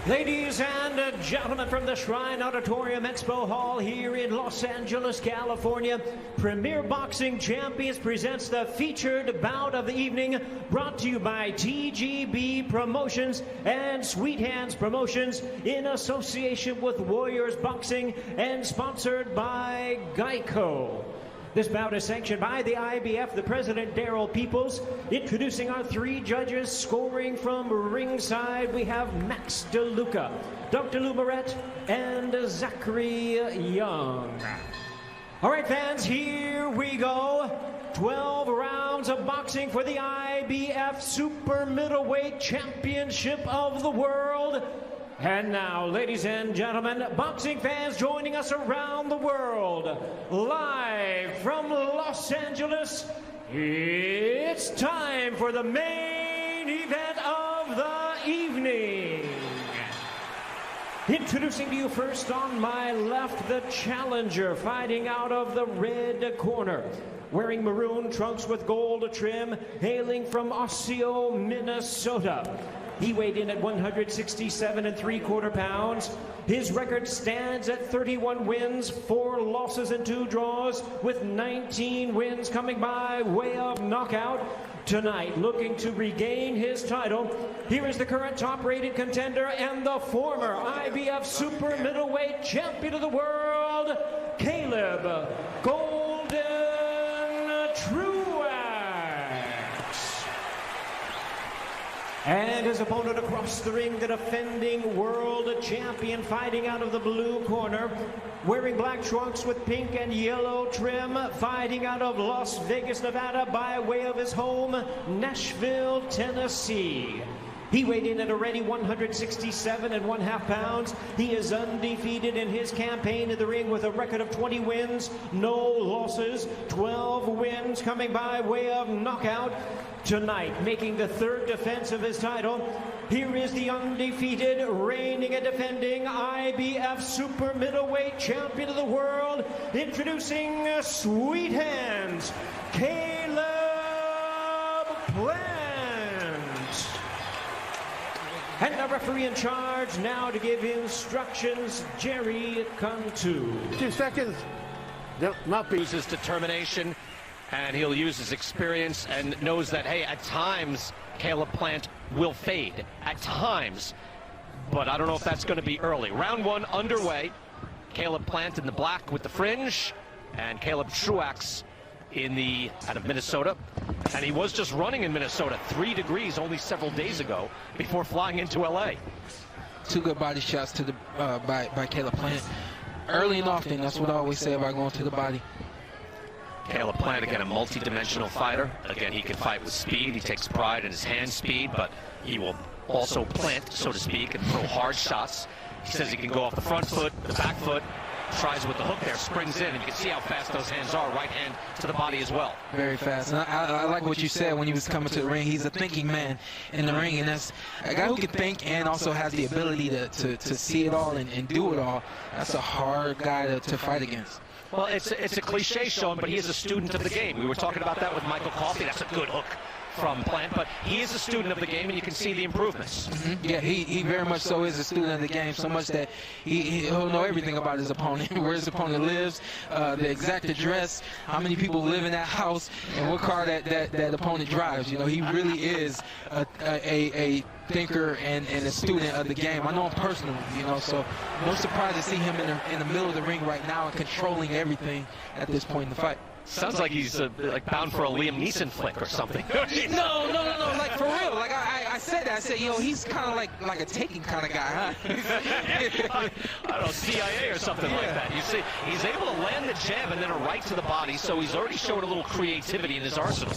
Ladies and gentlemen, from the Shrine Auditorium Expo Hall here in Los Angeles, California, Premier Boxing Champions presents the featured bout of the evening, brought to you by TGB Promotions and Sweet Hands Promotions in association with Warriors Boxing and sponsored by Geico. This bout is sanctioned by the IBF, the president, Daryl Peoples. Introducing our three judges, scoring from ringside, we have Max DeLuca, Dr. Lou Moret, and Zachary Young. All right, fans, here we go. 12 rounds of boxing for the IBF Super Middleweight Championship of the World. And now, ladies and gentlemen, boxing fans joining us around the world, live from Los Angeles, it's time for the main event of the evening. Introducing to you first on my left, the challenger, fighting out of the red corner. Wearing maroon trunks with gold trim, hailing from Osseo, Minnesota. He weighed in at 167 3/4 pounds. His record stands at 31 wins, 4 losses and 2 draws, with 19 wins coming by way of knockout. Tonight, looking to regain his title, here is the current top-rated contender and the former IBF Super Middleweight Champion of the World, Caleb Golden Truax. And his opponent across the ring, the defending world champion, fighting out of the blue corner, wearing black trunks with pink and yellow trim, fighting out of Las Vegas, Nevada, by way of his home, Nashville, Tennessee. He weighed in at a ready 167 1/2 pounds. He is undefeated in his campaign in the ring with a record of 20 wins, no losses, 12 wins coming by way of knockout. Tonight, making the third defense of his title, here is the undefeated, reigning and defending IBF Super Middleweight Champion of the World, introducing Sweet Hands, Caleb Plant. And the referee in charge now to give instructions, Jerry Cantu. 2 seconds. Not be. His determination, and he'll use his experience and knows that, hey, at times Caleb Plant will fade. At times. But I don't know if that's going to be early. Round 1 underway. Caleb Plant in the black with the fringe, and Caleb Truax out of Minnesota. And he was just running in Minnesota, 3 degrees only several days ago before flying into LA. 2 good body shots to the by Caleb Plant. Early and often, that's what I always say about going to the body. Caleb Plant, again, a multi-dimensional fighter. Again, he can fight with speed. He takes pride in his hand speed, but he will also plant, so to speak, and throw hard shots. He says he can go off the front foot, the back foot, tries with the hook there, springs in, and you can see how fast those hands are, right hand to the body as well. Very fast. And I like what you said when he was coming to the ring. He's a thinking man in the ring, and that's a guy who can think and also has the ability to see it all and do it all. That's a hard guy to fight against. Well, it's a cliche, Sean, but he is a student of the game. We were talking about that with Michael Coffey. That's a good hook from Plant, but he is a student of the game, and you can see the improvements. Yeah, he very much so is a student of the game, so much that he'll know everything about his opponent, where his opponent lives, the exact address, how many people live in that house, and what car that opponent drives. You know, he really is a thinker and a student of the game. I know him personally, you know, so no surprise to see him in the middle of the ring right now and controlling everything at this point in the fight. Sounds like he's like bound for a Liam Neeson flick or something. No, like for real. Like I said that. I said, you know, he's kind of like a taking kind of guy, huh? I don't know, CIA or something like that. You see, he's able to land the jab and then a right to the body, so he's already showed a little creativity in his arsenal.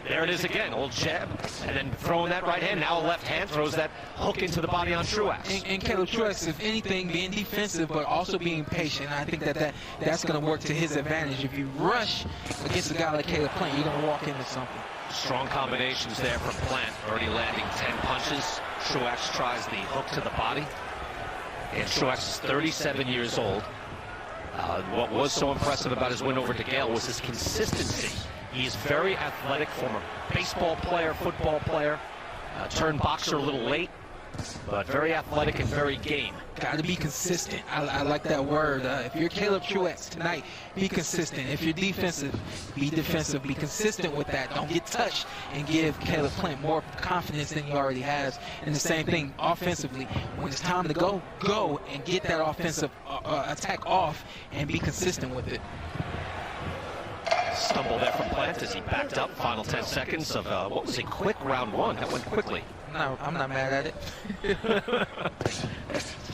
There it is again, old jab, and then throwing that right hand, now a left hand, throws that hook into the body on Truax. And Caleb Truax, if anything, being defensive, but also being patient. I think that's going to work to his advantage. If you rush against a guy like Caleb Plant, you're going to walk into something. Strong combinations there from Plant, already landing 10 punches. Truax tries the hook to the body. And Truax is 37 years old. What was so impressive about his win over DeGale was his consistency. He's very athletic, former baseball player, football player, turned boxer a little late. but very athletic and very game. Got to be consistent. I like that word. If you're Caleb Truax tonight, be consistent. If you're defensive, be defensive. Be consistent with that. Don't get touched, and give Caleb Plant more confidence than he already has. And the same thing offensively. When it's time to go, go and get that offensive attack off and be consistent with it. Stumble there from Plant as he backed up. Final 10 seconds of what was a quick round one. That went quickly. No, I'm not mad at it.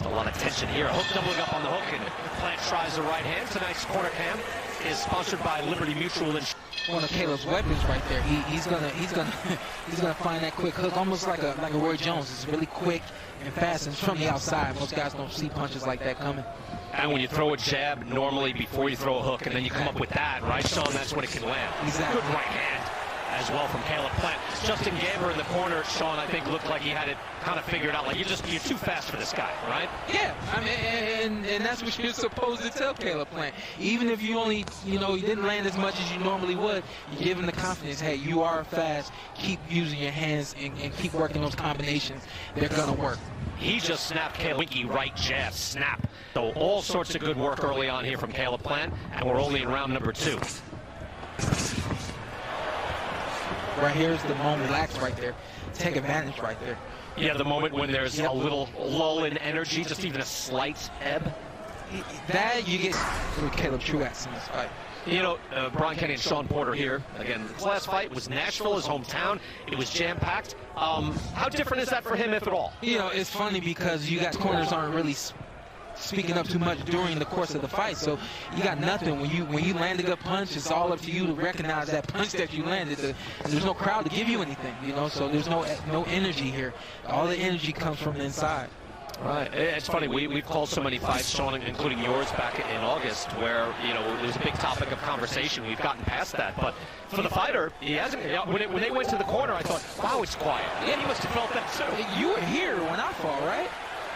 A lot of tension here. Hook doubling up on the hook, and Plant tries the right hand. Tonight's corner cam is sponsored by Liberty Mutual Insurance. One of Caleb's weapons right there. He's gonna find that quick hook, almost like a Roy Jones. It's really quick and fast, and it's from the outside. Most guys don't see punches like that coming. And when you throw a jab normally before you throw a hook, and then you come up with that, right, Sean? That's when it can land. Exactly. Good right hand as well from Caleb Plant. Justin Gamber in the corner, Sean, I think looked like he had it kind of figured out. Like you're too fast for this guy, right? Yeah, I mean, and that's what you're supposed to tell Caleb Plant. Even if you only, you didn't land as much as you normally would, you give him the confidence. Hey, you are fast. Keep using your hands and keep working those combinations. They're gonna work. He just snapped Caleb. Winky right jab, snap. So all sorts of good work early on here from Caleb Plant, and we're only in round number 2. Right here's the moment. Relax right there. Take advantage right there. Yeah, the moment when there's a little lull in energy, just even a slight ebb. That you get with Caleb Truax in this fight. Brian Kenny and Sean Porter here. Again, his last fight was Nashville, his hometown. It was jam-packed. How different is that for him, if at all? It's funny because you got corners aren't really speaking up too much during the course of the fight, so you got nothing. When you land a good punch, it's all up to you to recognize that punch that you landed. There's no crowd to give you anything, so there's no energy here. All the energy comes from the inside. Right. It's funny. We've called so many fights, Sean, including yours back in August, where it was a big topic of conversation. We've gotten past that, but for the fighter, he hasn't. When they went to the corner, I thought, wow, it's quiet. Yeah, he must have felt that too. You were here when I fought, right?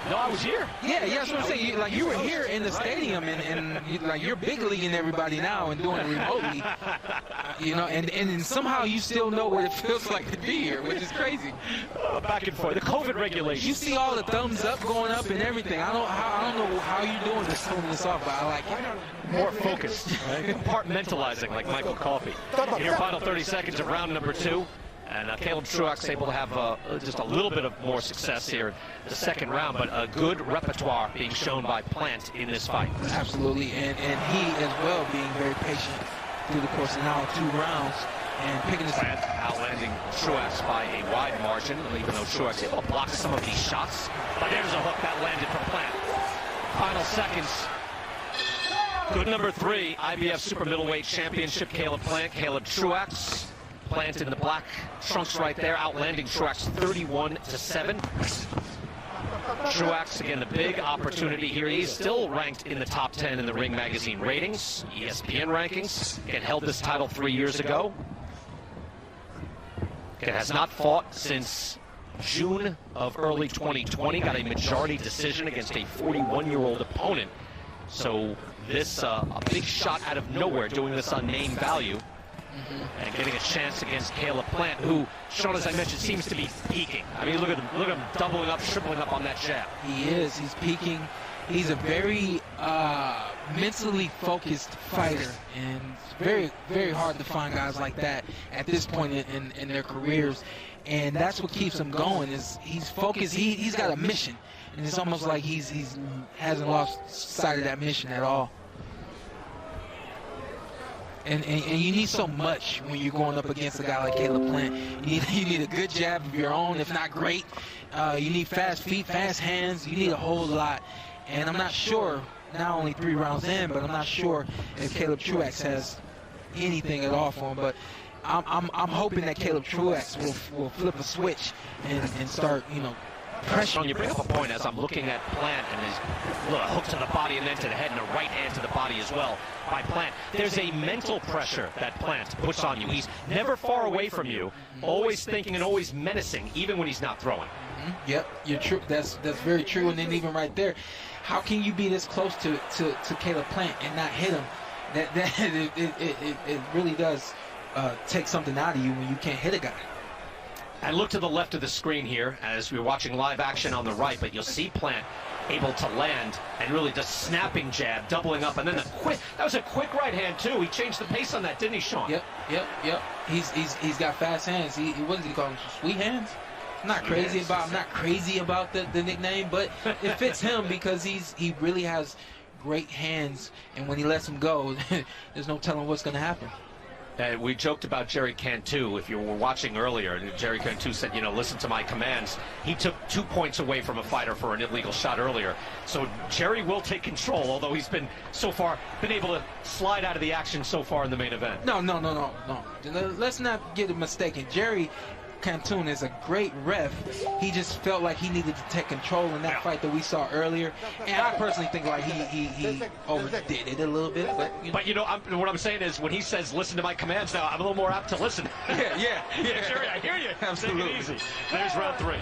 No, I was here. Yeah, that's what I'm saying. You were here in the stadium, and you're big leaguing everybody now and doing it remotely. And somehow you still know what it feels like to be here, which is crazy. Back and forth. The COVID regulations. You see all the thumbs up going up and everything. I don't know how you're doing this, pulling this off, but I like it. More focused, right? Compartmentalizing, like Michael Coffey. In your final 30 seconds of round number 2. And Caleb Truax able to have just a little bit of more success here in the second round, but a good repertoire being shown by Plant in this fight. Absolutely, and he as well being very patient through the course of now 2 rounds and picking his... Plant outlanding Truax by a wide margin, even though Truax able to block some of these shots. But there's a hook that landed from Plant. Final seconds. Good number 3, IBF Super Middleweight Championship, Caleb Plant, Caleb Truax. Plant in the black trunks right there, outlanding Truax 31-7. Truax, again, the big opportunity here. He's still ranked in the top 10 in the Ring Magazine ratings, ESPN rankings. Again, held this title 3 years ago. Again, has not fought since June of early 2020. Got a majority decision against a 41-year-old opponent. So this, a big shot out of nowhere, doing this on name value. And getting a chance against Caleb Plant, who, Sean, as I mentioned, seems to be peaking. I mean, look at him doubling up, tripling up on that jab. He is. He's peaking. He's a very mentally focused fighter, and it's very, very hard to find guys like that at this point in their careers. And that's what keeps him going. Is he's focused. He's got a mission, and it's almost like he hasn't lost sight of that mission at all. And you need so much when you're going up against a guy like Caleb Plant. You need a good jab of your own, if not great. You need fast feet, fast hands. You need a whole lot. And I'm not sure, not only 3 rounds in, but I'm not sure if Caleb Truax has anything at all for him. But I'm hoping that Caleb Truax will flip a switch and start, pressure. You bring up a point as I'm looking at Plant and his hook to the body and then to the head and a right hand to the body as well by Plant. There's a mental pressure that Plant puts on you. He's never far away from you, always thinking and always menacing, even when he's not throwing. Yep, you're true. That's very true. And then even right there, how can you be this close to Caleb Plant and not hit him? It really does take something out of you when you can't hit a guy. And look to the left of the screen here as we're watching live action on the right, but you'll see Plant able to land and really just snapping jab, doubling up, and then that was a quick right hand too. He changed the pace on that, didn't he, Sean? Yep. He's got fast hands. What does he call them? Sweet hands? I'm not crazy about the nickname, but it fits him because he really has great hands, and when he lets them go, there's no telling what's going to happen. We joked about Jerry Cantu. If you were watching earlier, Jerry Cantu said, listen to my commands. He took 2 points away from a fighter for an illegal shot earlier. So Jerry will take control, although he's been able to slide out of the action so far in the main event. No. Let's not get it mistaken. Jerry Cantu is a great ref. He just felt like he needed to take control in that fight that we saw earlier, and I personally think like he overdid it a little bit. But what I'm saying is when he says listen to my commands now, I'm a little more apt to listen. Yeah. Jerry, I hear you. Absolutely. Take it easy. There's round 3.